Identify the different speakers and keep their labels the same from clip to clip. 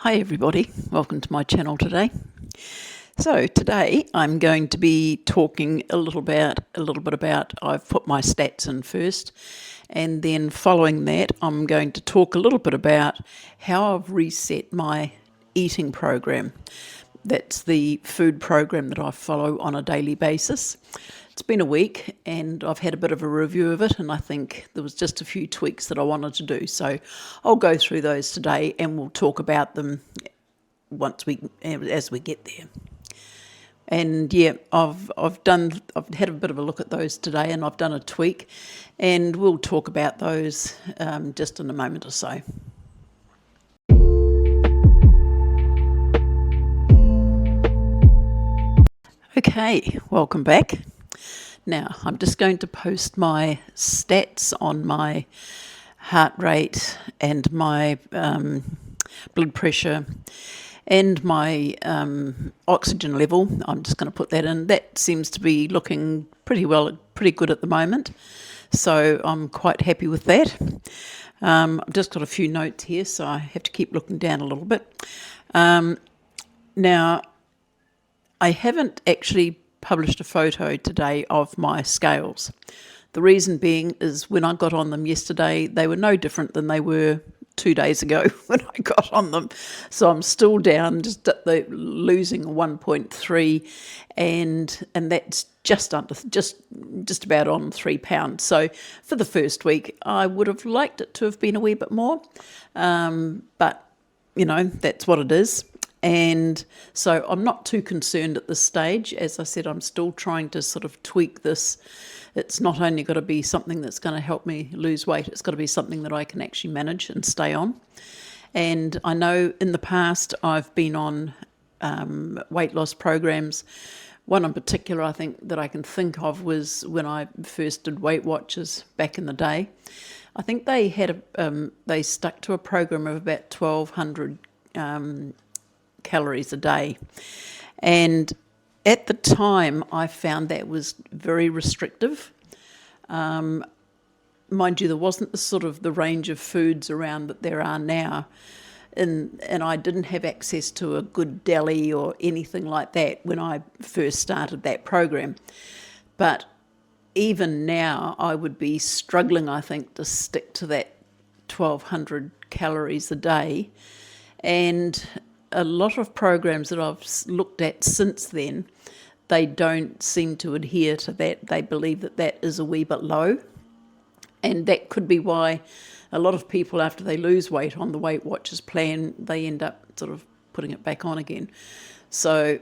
Speaker 1: Hi everybody, welcome to my channel today. So today I'm going to be talking a little bit about I've put my stats in first, and then following that I'm going to talk a little bit about how I've reset my eating program. That's the food program that I follow on a daily basis. It's been a week and I've had a bit of a review of it, and I think there was just a few tweaks that I wanted to do. So I'll go through those today and we'll talk about them as we get there. And yeah, I've had a bit of a look at those today, and I've done a tweak, and we'll talk about those just in a moment or so. Okay, welcome back. Now, I'm just going to post my stats on my heart rate and my blood pressure and my oxygen level. I'm just going to put that in. That seems to be looking pretty good at the moment. So I'm quite happy with that. I've just got a few notes here, so I have to keep looking down a little bit. Now, I haven't actually published a photo today of my scales. The reason being is when I got on them yesterday, they were no different than they were 2 days ago when I got on them. So I'm still down, just at the losing 1.3, and that's just about on 3 pounds. So for the first week, I would have liked it to have been a wee bit more, but you know, that's what it is. And so I'm not too concerned at this stage. As I said, I'm still trying to sort of tweak this. It's not only got to be something that's going to help me lose weight, it's got to be something that I can actually manage and stay on. And I know in the past I've been on weight loss programs. One in particular I think that I can think of was when I first did Weight Watchers back in the day. I think they had they stuck to a program of about 1,200 calories a day, and at the time I found that was very restrictive. Mind you, there wasn't the sort of the range of foods around that there are now, and I didn't have access to a good deli or anything like that when I first started that program. But even now I would be struggling, I think, to stick to that 1,200 calories a day. And a lot of programs that I've looked at since then, they don't seem to adhere to that. They believe that that is a wee bit low. And that could be why a lot of people, after they lose weight on the Weight Watchers plan, they end up sort of putting it back on again. So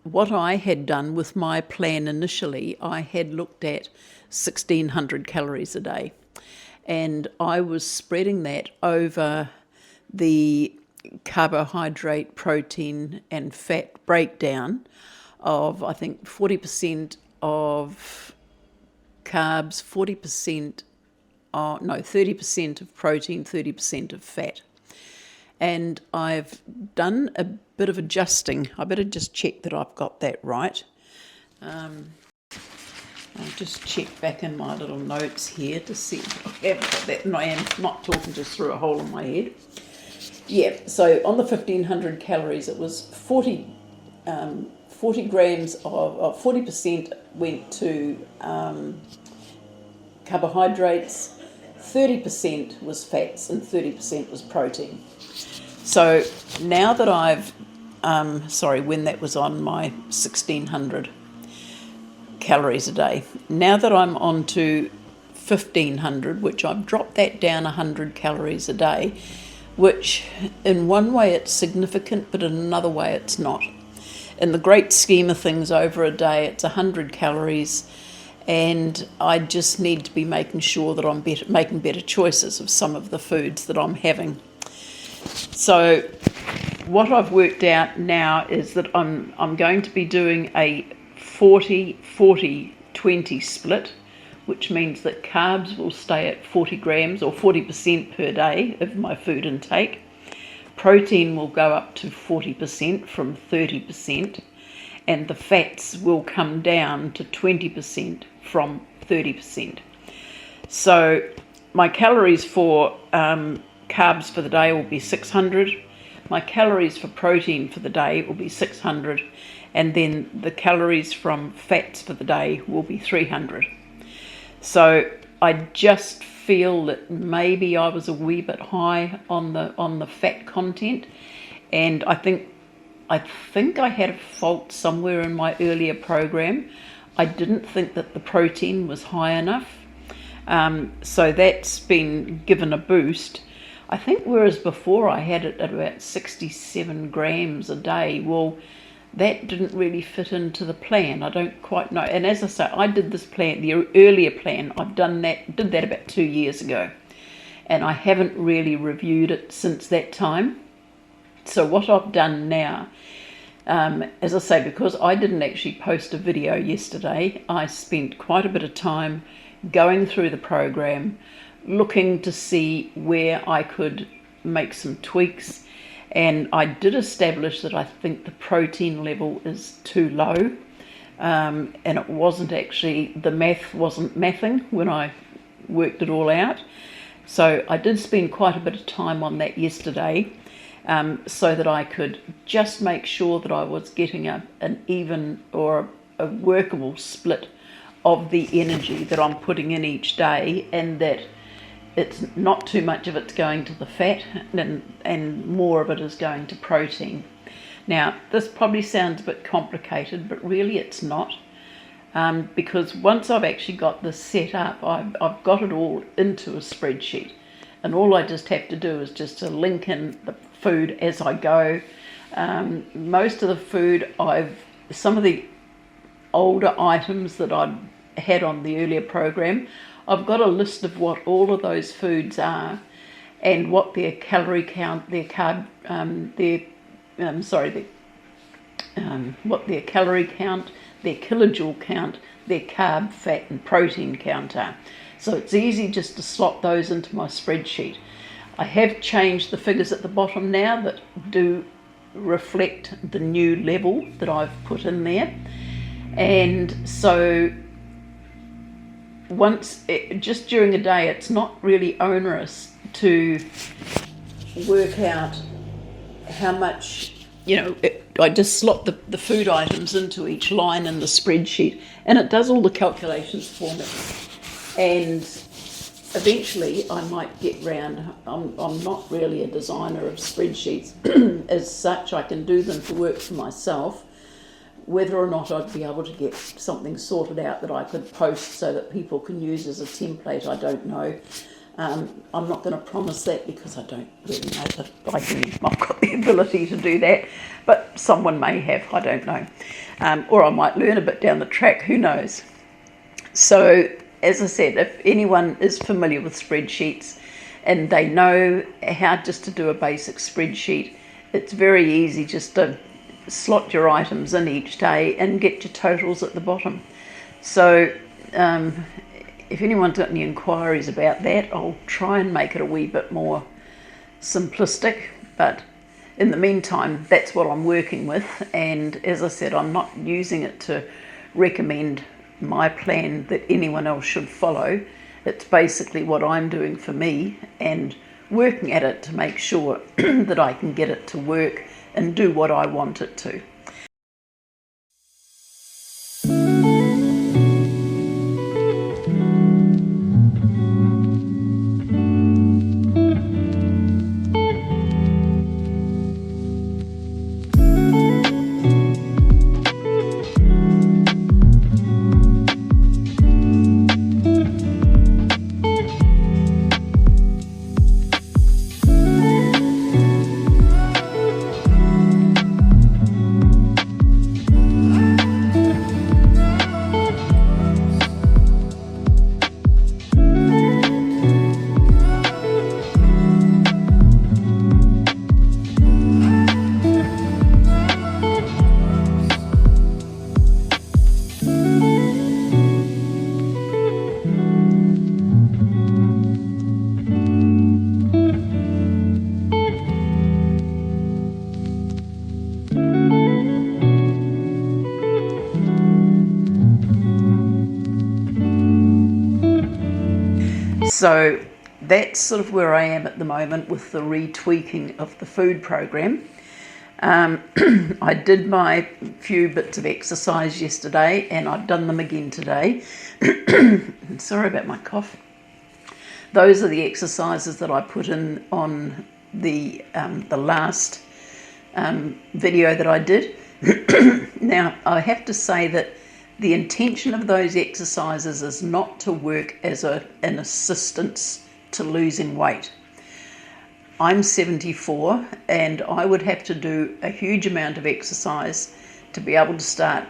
Speaker 1: what I had done with my plan initially, I had looked at 1,600 calories a day. And I was spreading that over the carbohydrate, protein and fat breakdown of, I think, 40% of carbs, 30% of protein, 30% of fat. And I've done a bit of adjusting. I better just check that I've got that right. I'll just check back in my little notes here to see if I have got that, and I am not talking just through a hole in my head. Yeah, so on the 1,500 calories, it was 40 grams of 40% went to carbohydrates, 30% was fats, and 30% was protein. So now that I've, when that was on my 1,600 calories a day, now that I'm on to 1,500, which I've dropped that down 100 calories a day, which in one way it's significant, but in another way it's not. In the great scheme of things, over a day it's 100 calories, and I just need to be making sure that I'm making better choices of some of the foods that I'm having. So what I've worked out now is that I'm going to be doing a 40-40-20 split, which means that carbs will stay at 40 grams or 40% per day of my food intake. Protein will go up to 40% from 30%, and the fats will come down to 20% from 30%. So my calories for carbs for the day will be 600, my calories for protein for the day will be 600, and then the calories from fats for the day will be 300. So I just feel that maybe I was a wee bit high on the fat content, and I think I had a fault somewhere in my earlier program. I didn't think that the protein was high enough, so that's been given a boost. I think whereas before I had it at about 67 grams a day, well, that didn't really fit into the plan. I don't quite know. And as I say, I did this plan, the earlier plan, did that about 2 years ago. And I haven't really reviewed it since that time. So what I've done now, as I say, because I didn't actually post a video yesterday, I spent quite a bit of time going through the program, looking to see where I could make some tweaks. And I did establish that I think the protein level is too low, and it wasn't actually, the math wasn't mathing when I worked it all out. So I did spend quite a bit of time on that yesterday, so that I could just make sure that I was getting an even or a workable split of the energy that I'm putting in each day, and that it's not too much of it's going to the fat and more of it is going to protein. Now, this probably sounds a bit complicated, but really it's not, because once I've actually got this set up, I've got it all into a spreadsheet, and all I just have to do is just to link in the food as I go. Most of the food, some of the older items that I'd had on the earlier program, I've got a list of what all of those foods are and what their calorie count, what their calorie count, their kilojoule count, their carb, fat and protein count are. So it's easy just to slot those into my spreadsheet. I have changed the figures at the bottom now that do reflect the new level that I've put in there. And so just during a day, it's not really onerous to work out how much, I just slot the food items into each line in the spreadsheet, and it does all the calculations for me. And eventually I might get round, I'm not really a designer of spreadsheets as such. I can do them to work for myself. Whether or not I'd be able to get something sorted out that I could post so that people can use as a template, I don't know. I'm not going to promise that because I don't really know that I've got the ability to do that, but someone may have, I don't know. Or I might learn a bit down the track, who knows. So, as I said, if anyone is familiar with spreadsheets and they know how just to do a basic spreadsheet, it's very easy just to slot your items in each day and get your totals at the bottom. So if anyone's got any inquiries about that, I'll try and make it a wee bit more simplistic, but in the meantime, that's what I'm working with. And as I said, I'm not using it to recommend my plan that anyone else should follow. It's basically what I'm doing for me and working at it to make sure that I can get it to work and do what I want it to. So that's sort of where I am at the moment with the retweaking of the food program. I did my few bits of exercise yesterday, and I've done them again today. Sorry about my cough. Those are the exercises that I put in on the last video that I did. Now, I have to say that the intention of those exercises is not to work as an assistance to losing weight. I'm 74 and I would have to do a huge amount of exercise to be able to start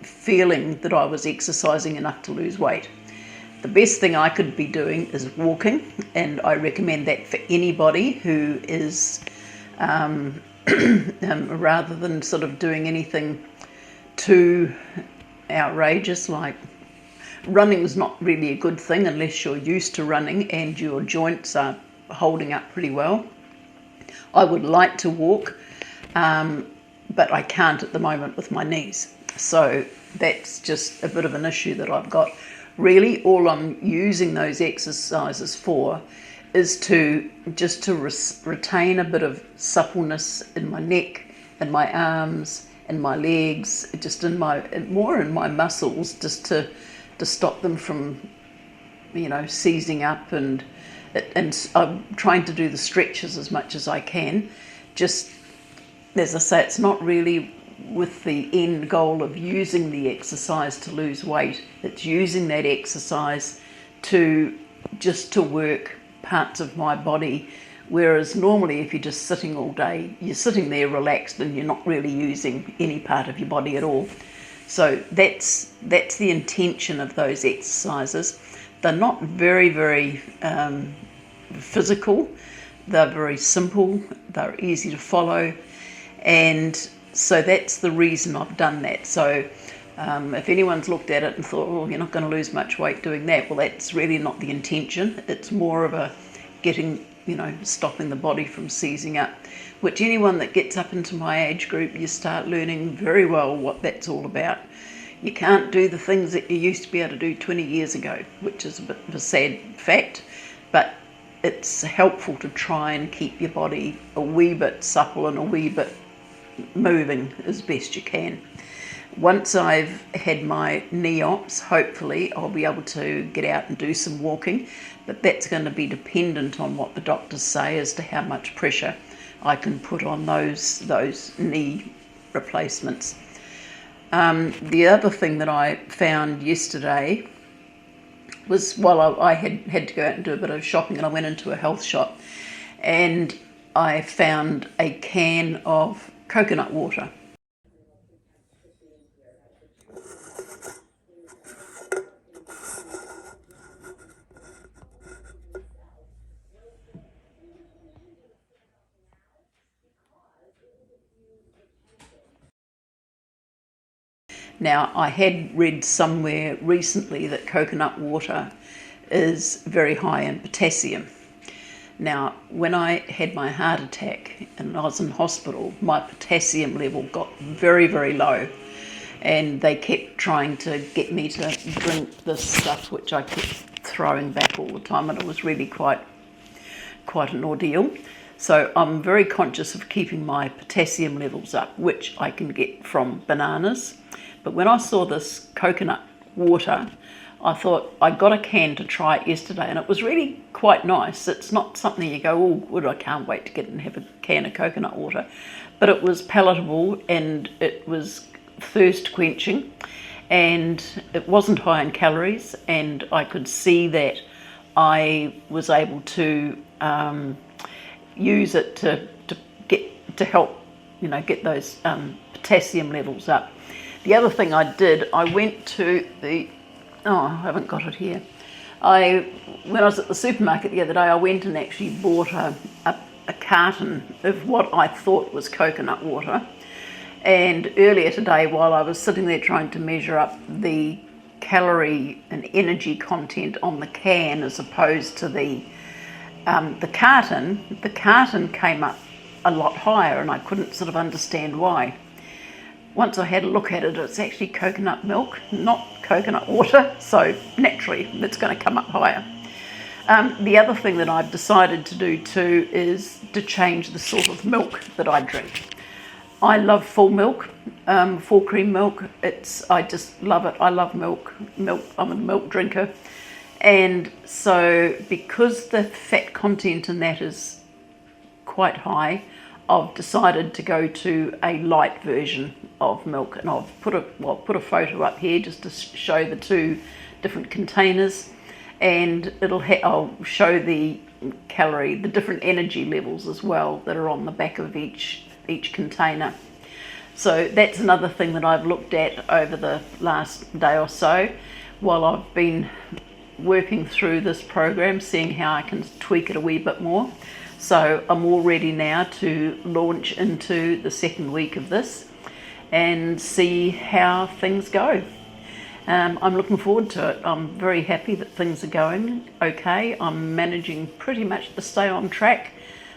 Speaker 1: feeling that I was exercising enough to lose weight. The best thing I could be doing is walking, and I recommend that for anybody who is, rather than sort of doing anything too outrageous, like running is not really a good thing unless you're used to running and your joints are holding up pretty well. I would like to walk, but I can't at the moment with my knees. So that's just a bit of an issue that I've got. Really, all I'm using those exercises for is to retain a bit of suppleness in my neck and my arms and my legs, just more in my muscles, just to stop them from, seizing up, and I'm trying to do the stretches as much as I can. Just, as I say, it's not really with the end goal of using the exercise to lose weight. It's using that exercise to work parts of my body, whereas normally if you're just sitting all day, you're sitting there relaxed and you're not really using any part of your body at all. So that's the intention of those exercises. They're not very, very physical. They're very simple. They're easy to follow. And so that's the reason I've done that. So if anyone's looked at it and thought, oh, you're not going to lose much weight doing that, well, that's really not the intention. It's more of a stopping the body from seizing up, which anyone that gets up into my age group, you start learning very well what that's all about. You can't do the things that you used to be able to do 20 years ago, which is a bit of a sad fact, but it's helpful to try and keep your body a wee bit supple and a wee bit moving as best you can. Once I've had my knee ops, hopefully I'll be able to get out and do some walking, but that's going to be dependent on what the doctors say as to how much pressure I can put on those knee replacements. The other thing that I found yesterday was, while I had to go out and do a bit of shopping, and I went into a health shop and I found a can of coconut water. Now, I had read somewhere recently that coconut water is very high in potassium. Now, when I had my heart attack and I was in hospital, my potassium level got very, very low. And they kept trying to get me to drink this stuff, which I kept throwing back all the time, and it was really quite an ordeal. So I'm very conscious of keeping my potassium levels up, which I can get from bananas. But when I saw this coconut water, I thought, I got a can to try it yesterday, and it was really quite nice. It's not something you go, oh, good, I can't wait to get and have a can of coconut water. But it was palatable, and it was thirst quenching, and it wasn't high in calories, and I could see that I was able to use it to help get those potassium levels up. The other thing I did, I went to I haven't got it here. When I was at the supermarket the other day, I went and actually bought a carton of what I thought was coconut water. And earlier today, while I was sitting there trying to measure up the calorie and energy content on the can as opposed to the carton came up a lot higher, and I couldn't sort of understand why. Once I had a look at it, it's actually coconut milk, not coconut water, so naturally it's going to come up higher. The other thing that I've decided to do too is to change the sort of milk that I drink. I love full milk, full cream milk. I just love it. I love milk. I'm a milk drinker. And so because the fat content in that is quite high, I've decided to go to a light version of milk. And I've put a photo up here just to show the two different containers. And I'll show the different energy levels as well that are on the back of each container. So that's another thing that I've looked at over the last day or so while I've been working through this program, seeing how I can tweak it a wee bit more. So I'm all ready now to launch into the second week of this and see how things go. I'm looking forward to it. I'm very happy that things are going okay. I'm managing pretty much to stay on track.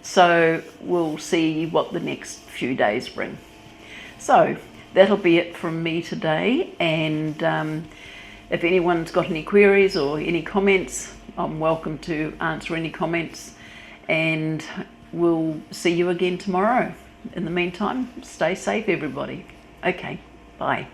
Speaker 1: So we'll see what the next few days bring. So that'll be it from me today. And if anyone's got any queries or any comments, I'm welcome to answer any comments. And we'll see you again tomorrow. In the meantime, stay safe, everybody. Okay, bye.